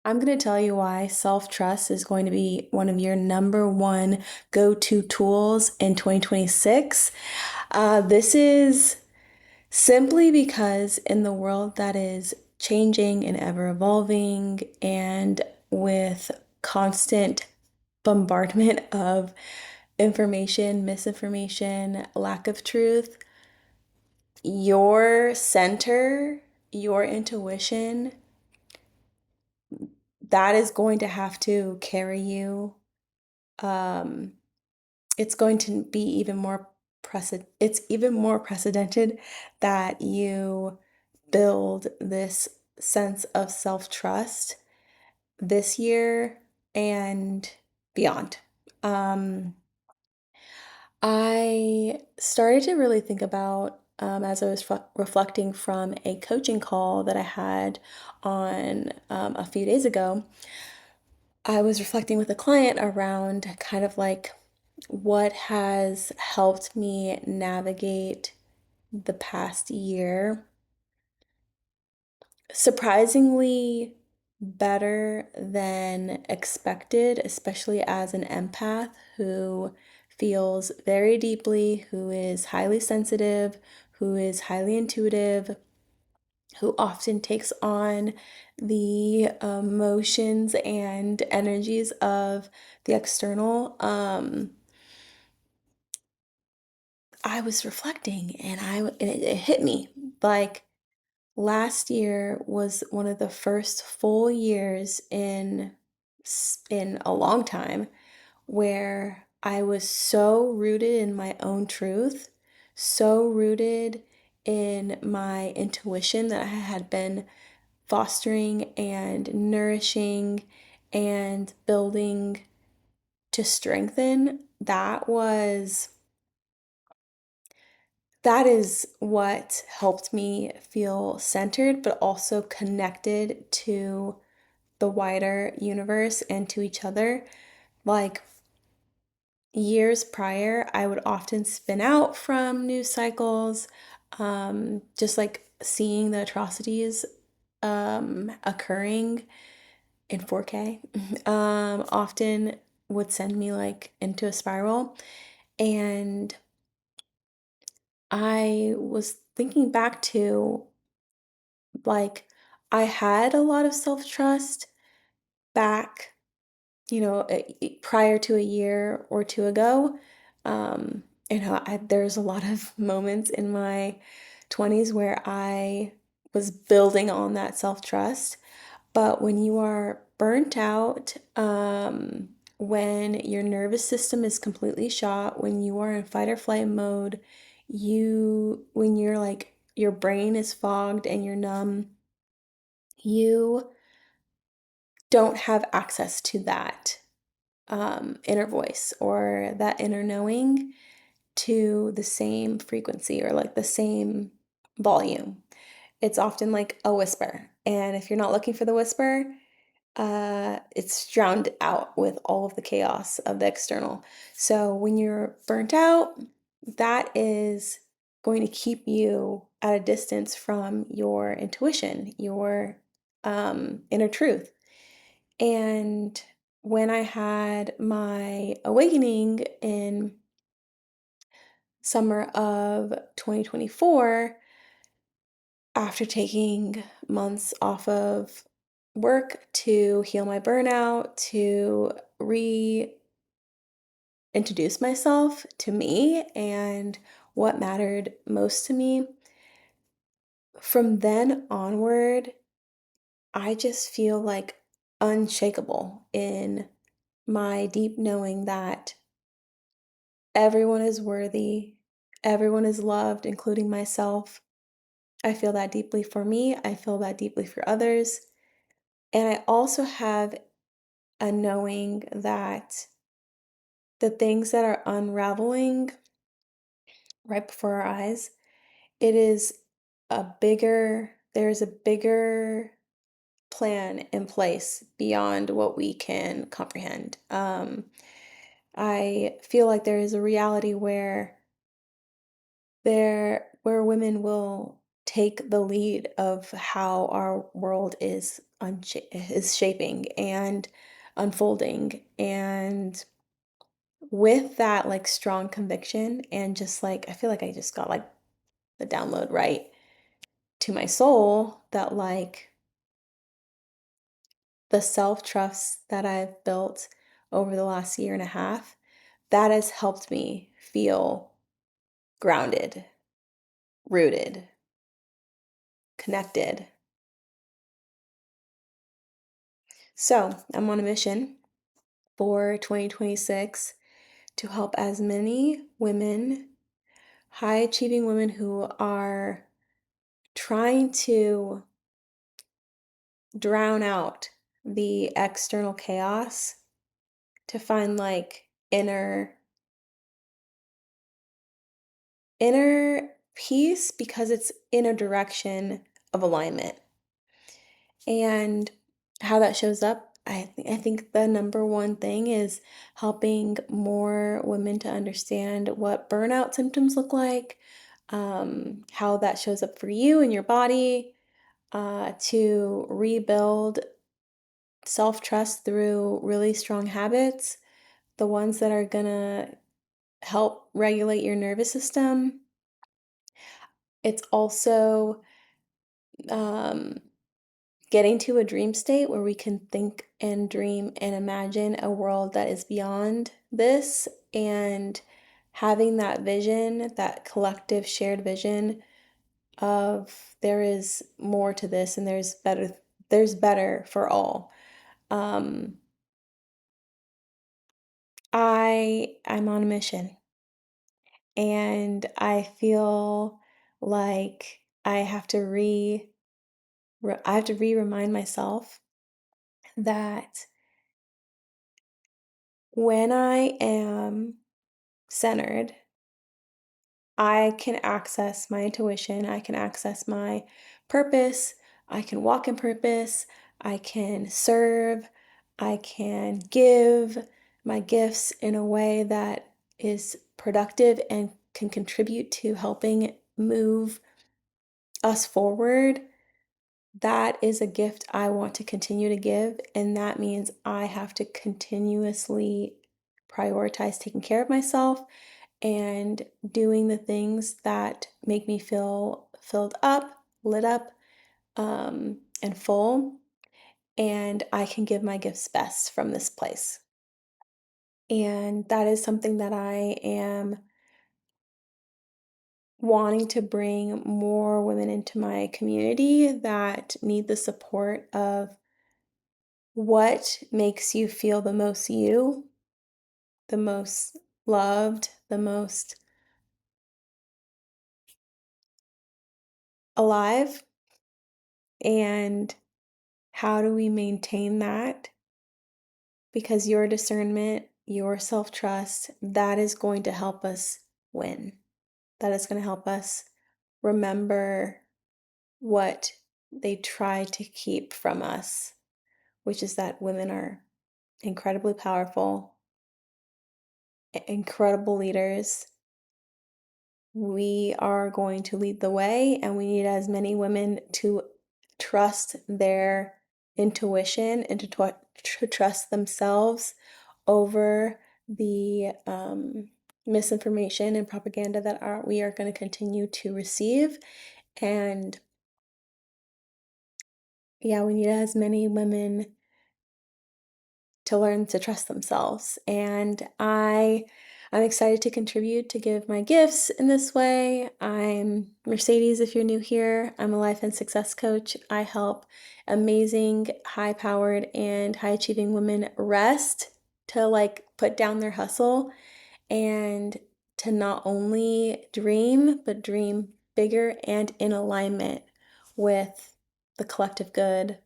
I'm going to tell you why self-trust is going to be one of your number one go-to tools in 2026. This is simply because in the world that is changing and ever evolving and with constant bombardment of information, misinformation, lack of truth, your center, your intuition, that is going to have to carry you. Um, it's going to be even more it's even more precedented that you build this sense of self-trust this year and beyond. Um, I started to really think about as I was reflecting from a coaching call that I had on a few days ago. I was reflecting with a client around kind of like what has helped me navigate the past year. Surprisingly better than expected, especially as an empath who feels very deeply, who is highly sensitive, who is highly intuitive, who often takes on the emotions and energies of the external. I was reflecting and it hit me like last year was one of the first full years in a long time where I was so rooted in my own truth, so rooted in my intuition that I had been fostering and nourishing and building to strengthen. That is what helped me feel centered, but also connected to the wider universe and to each other. Like years prior, I would often spin out from news cycles, just like seeing the atrocities occurring in 4K, often would send me like into a spiral. And I was thinking back to like, I had a lot of self-trust back, prior to a year or two ago. Um, there's a lot of moments in my 20s where I was building on that self-trust. But when you are burnt out, when your nervous system is completely shot, when you are in fight or flight mode, when you're like, your brain is fogged and you're numb, you don't have access to that inner voice or that inner knowing to the same frequency or like the same volume. It's often like a whisper. And if you're not looking for the whisper, it's drowned out with all of the chaos of the external. So when you're burnt out, that is going to keep you at a distance from your intuition, your inner truth. And when I had my awakening in summer of 2024, after taking months off of work to heal my burnout, to reintroduce myself to me and what mattered most to me, from then onward, I just feel like unshakable in my deep knowing that everyone is worthy, everyone is loved, including myself. I feel that deeply for me, I feel that deeply for others. And I also have a knowing that the things that are unraveling right before our eyes, it is there's a bigger plan in place beyond what we can comprehend. I feel like there is a reality where women will take the lead of how our world is is shaping and unfolding. And with that like strong conviction and just like I feel like I just got like the download right to my soul that like the self-trust that I've built over the last year and a half, that has helped me feel grounded, rooted, connected. So I'm on a mission for 2026 to help as many women, high achieving women who are trying to drown out the external chaos to find like inner peace because it's in a direction of alignment. And how that shows up, I think the number one thing is helping more women to understand what burnout symptoms look like, how that shows up for you and your body, to rebuild self trust through really strong habits, the ones that are gonna help regulate your nervous system. It's also um, getting to a dream state where we can think and dream and imagine a world that is beyond this and having that vision, that collective shared vision of there is more to this and there's better for all. Um, I'm on a mission and I feel like I have to remind myself that when I am centered, I can access my intuition, I can access my purpose, I can walk in purpose, I can serve, I can give my gifts in a way that is productive and can contribute to helping move us forward. That is a gift I want to continue to give, and that means I have to continuously prioritize taking care of myself and doing the things that make me feel filled up, lit up, and full. And I can give my gifts best from this place. And that is something that I am wanting to bring more women into my community that need the support of what makes you feel the most you, the most loved, the most alive, and how do we maintain that? Because your discernment, your self trust, that is going to help us win. That is going to help us remember what they try to keep from us, which is that women are incredibly powerful, incredible leaders. We are going to lead the way, and we need as many women to trust their intuition and to trust themselves over the misinformation and propaganda that we are going to continue to receive. And yeah, we need as many women to learn to trust themselves. And I'm excited to contribute to give my gifts in this way. I'm Mercedes if you're new here. I'm a life and success coach. I help amazing, high-powered and high-achieving women rest to like put down their hustle and to not only dream, but dream bigger and in alignment with the collective good,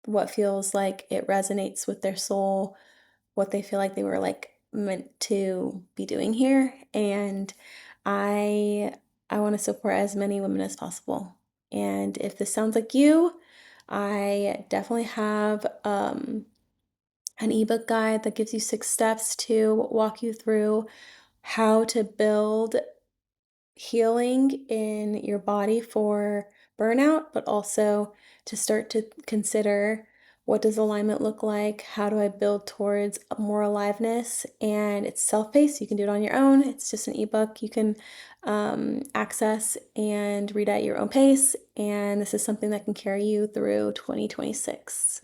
what feels like it resonates with their soul, what they feel like they were like meant to be doing here. And I I want to support as many women as possible. And if this sounds like you, I definitely have an ebook guide that gives you 6 steps to walk you through how to build healing in your body for burnout, but also to start to consider what does alignment look like? How do I build towards more aliveness? And it's self-paced. You can do it on your own. It's just an ebook you can access and read at your own pace. And this is something that can carry you through 2026.